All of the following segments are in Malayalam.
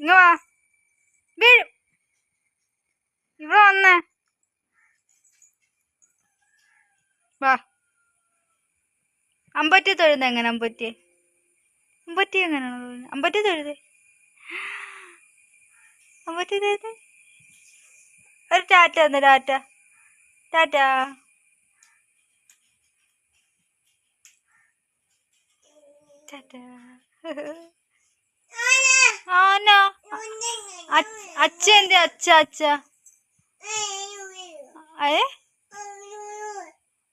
ഇങ്ങ വാ. വീഴും. ഇവിടെ വന്നേ. വാ. അമ്പറ്റി തൊഴുന്ന എങ്ങനെ? അമ്പറ്റി എങ്ങനെയാണോ തൊഴുന്നത്? അമ്പറ്റി തൊഴുതേ. അമ്പറ്റി തൊഴുതേ. ഒരു ടാറ്റ ഒന്ന്. ടാറ്റ. ടാറ്റ. ടാറ്റ. ആന. അച്ഛ എന്ത്? അച്ഛ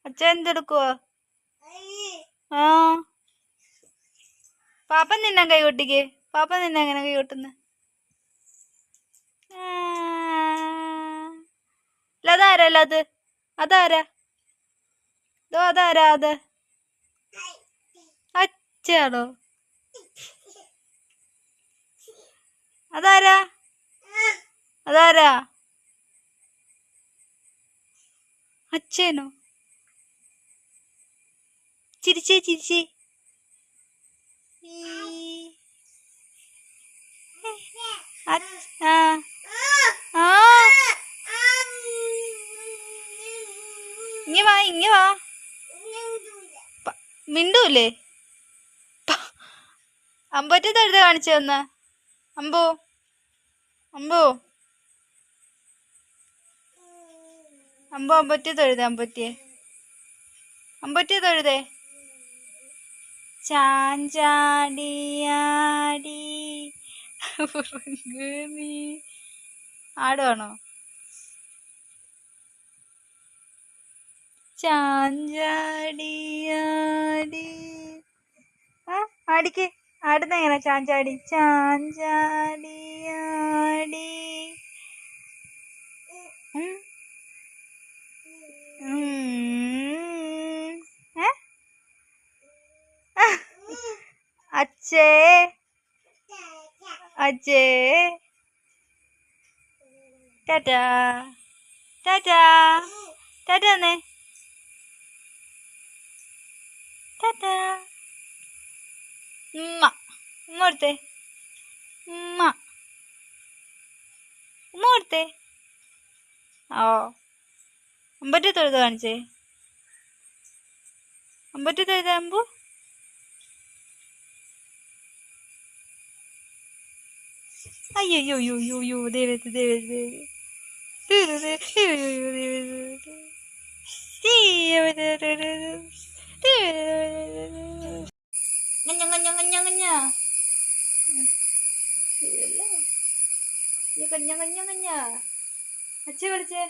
അച്ഛ എന്തെടുക്കുവോ? ആ പാപ്പൻ നിന്നെ കൈ കൊട്ടിക്ക്. പാപ്പൻ നിന്നെ എങ്ങനെ കൈ കൊട്ടുന്ന? അതാരാ? അത് അതാരാ? അതാരാ? അത് അച്ഛയാണോ? അതാരാ? അതാരാ? അച്ഛനോ? ചിരിച്ചേ. ഇങ്ങ വാ. മിണ്ടൂല്ലേ? അമ്പറ്റി തൊഴുത് കാണിച്ചു തന്ന. അമ്പു അമ്പറ്റി തൊഴുതേ. അമ്പറ്റി തൊഴുതേ. ചാഞ്ചാടിയാടി നീ ആടുവാണോ? ചാഞ്ചാടിയാടി. ആടിക്ക്. ആടുന്ന എങ്ങനെ? ചാഞ്ചാടി. അച്ഛേ. ടാറ്റാ. എന്നേ. ടാറ്റാ. ഉമ്മ കൊടുത്തേ. ഉമ്മ കൊടുത്തേ. ഓ അമ്പറ്റി തൊഴുത് കാണിച്ചേ. അമ്പറ്റി തൊഴുതേ അമ്പു. അയ്യോ ദൈവത്തെ. അച്ഛ വിളിച്ചേ.